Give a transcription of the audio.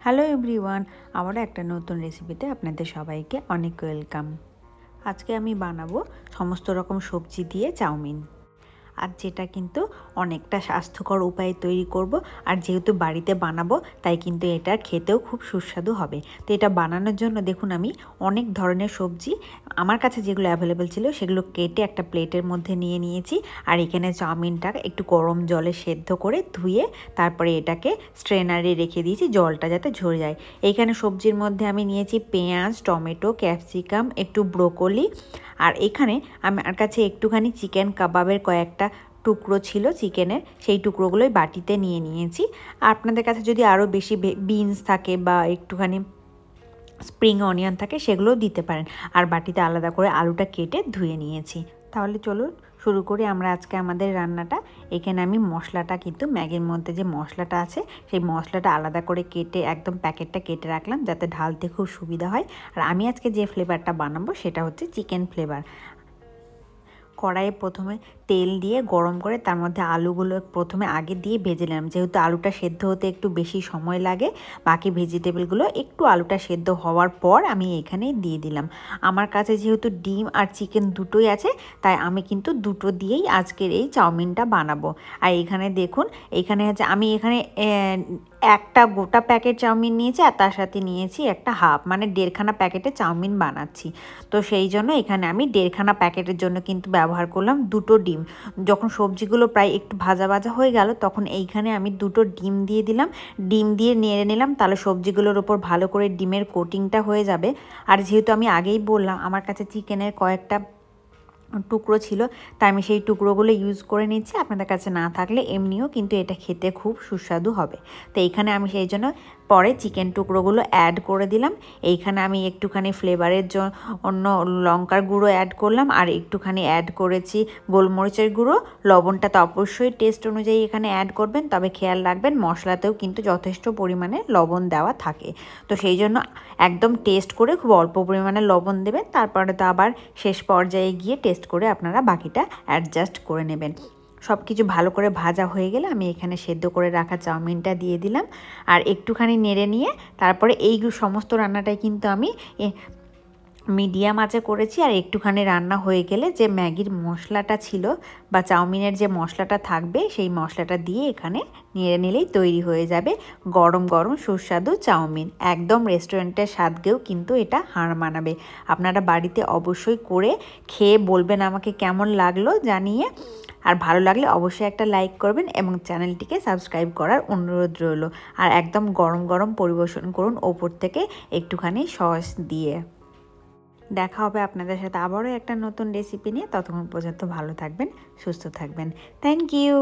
Hello everyone, আবারও একটা নতুন রেসিপিতে আপনাদের সবাইকে অনেক ওয়েলকাম। আজকে আমি বানাবো সমস্ত রকম সবজি দিয়ে চাউমিন, আর যেটা কিন্তু অনেকটা স্বাস্থ্যকর উপায়ে তৈরি করব। আর যেহেতু বাড়িতে বানাবো তাই কিন্তু এটা খেতেও খুব সুস্বাদু হবে। তো এটা বানানোর জন্য দেখুন আমি অনেক ধরনের সবজি আমার কাছে যেগুলো অ্যাভেলেবেল ছিল সেগুলো কেটে একটা প্লেটের মধ্যে নিয়ে নিয়েছি। আর এখানে চাউমিনটা একটু গরম জলে সেদ্ধ করে ধুয়ে তারপরে এটাকে স্ট্রেনারে রেখে দিয়েছি, জলটা যাতে ঝরে যায়। এইখানে সবজির মধ্যে আমি নিয়েছি পেঁয়াজ, টমেটো, ক্যাপসিকাম, একটু ব্রোকলি, আর এখানে আমার কাছে একটুখানি চিকেন কাবাবের কয়েকটা টুকরো ছিল চিকেনের, সেই টুকরোগুলোই বাটিতে নিয়ে নিয়েছি। আর আপনাদের কাছে যদি আরও বেশি বিনস থাকে বা একটুখানি স্প্রিং অনিয়ন থাকে সেগুলোও দিতে পারেন। আর বাটিতে আলাদা করে আলুটা কেটে ধুয়ে নিয়েছি। তাহলে চলুন শুরু করি আমরা আজকে আমাদের রান্নাটা। এখানে আমি মশলাটা কিন্তু ম্যাগির মধ্যে যে মশলাটা আছে সেই মশলাটা আলাদা করে কেটে একদম প্যাকেটটা কেটে রাখলাম যাতে ঢালতে খুব সুবিধা হয়। আর আমি আজকে যে ফ্লেভারটা বানাবো সেটা হচ্ছে চিকেন ফ্লেভার। কড়াইয়ে প্রথমে তেল দিয়ে গরম করে তার মধ্যে আলুগুলো প্রথমে আগে দিয়ে ভেজে নিলাম। যেহেতু আলুটা সেদ্ধ হতে একটু বেশি সময় লাগে, বাকি ভেজিটেবলগুলো একটু আলুটা সেদ্ধ হওয়ার পর আমি এখানে দিয়ে দিলাম। আমার কাছে যেহেতু ডিম আর চিকেন দুটোই আছে তাই আমি কিন্তু দুটো দিয়েই আজকের এই চাউমিনটা বানাবো। আর এখানে দেখুন, এখানে হচ্ছে আমি এখানে একটা গোটা প্যাকেট চাউমিন নিয়েছি আর তার সাথে নিয়েছি একটা হাফ, মানে 1.5খানা প্যাকেটে চাউমিন বানাচ্ছি। তো সেই জন্য এখানে আমি 1.5খানা প্যাকেটের জন্য কিন্তু ব্যবহার করলাম দুটো ডিম। যখন সবজিগুলো প্রায় একটু ভাজা ভাজা হয়ে গেল তখন এইখানে আমি দুটো ডিম দিয়ে দিলাম। ডিম দিয়ে নেড়ে নিলাম, তাহলে সবজিগুলোর ওপর ভালো করে ডিমের কোটিংটা হয়ে যাবে। আর যেহেতু আমি আগেই বললাম আমার কাছে চিকেনের কয়েকটা টুকরো ছিল তাই আমি সেই টুকরোগুলো ইউজ করে নিচ্ছি। আপনাদের কাছে না থাকলে এমনিও কিন্তু এটা খেতে খুব সুস্বাদু হবে। তো এইখানে আমি সেই জন্য পরে চিকেন টুকরোগুলো অ্যাড করে দিলাম। এইখানে আমি একটুখানি ফ্লেভারের জন্য লঙ্কার গুঁড়ো অ্যাড করলাম আর একটুখানি অ্যাড করেছি গোলমরিচের গুঁড়ো। লবণটা তো অবশ্যই টেস্ট অনুযায়ী এখানে অ্যাড করবেন, তবে খেয়াল রাখবেন মশলাতেও কিন্তু যথেষ্ট পরিমাণে লবণ দেওয়া থাকে। তো সেই জন্য একদম টেস্ট করে খুব অল্প পরিমাণে লবণ দেবেন, তারপরে তো আবার শেষ পর্যায়ে গিয়ে টেস্ট করে আপনারা বাকিটা অ্যাডজাস্ট করে নেবেন। সব কিছু ভালো করে ভাজা হয়ে গেলে আমি এখানে সেদ্ধ করে রাখা চাউমিনটা দিয়ে দিলাম আর একটুখানি নেড়ে নিয়ে তারপরে এই সমস্ত রান্নাটাই কিন্তু আমি মিডিয়াম আঁচে করেছি। আর একটুখানি রান্না হয়ে গেলে যে ম্যাগির মশলাটা ছিল বা চাউমিনের যে মশলাটা থাকবে সেই মশলাটা দিয়ে এখানে নেড়ে নিলেই তৈরি হয়ে যাবে গরম গরম সুস্বাদু চাউমিন। একদম রেস্টুরেন্টের স্বাদকেও কিন্তু এটা হার মানাবে। আপনারা বাড়িতে অবশ্যই করে খেয়ে বলবেন আমাকে কেমন লাগলো জানিয়ে। আর ভালো লাগলে অবশ্যই একটা লাইক করবেন এবং চ্যানেলটিকে সাবস্ক্রাইব করার অনুরোধ রইল। আর একদম গরম গরম পরিবেশন করুন ওপর থেকে একটুখানি সস দিয়ে। দেখা হবে আপনাদের সাথে আবারও একটা নতুন রেসিপি নিয়ে। ততক্ষণ পর্যন্ত ভালো থাকবেন, সুস্থ থাকবেন। Thank you.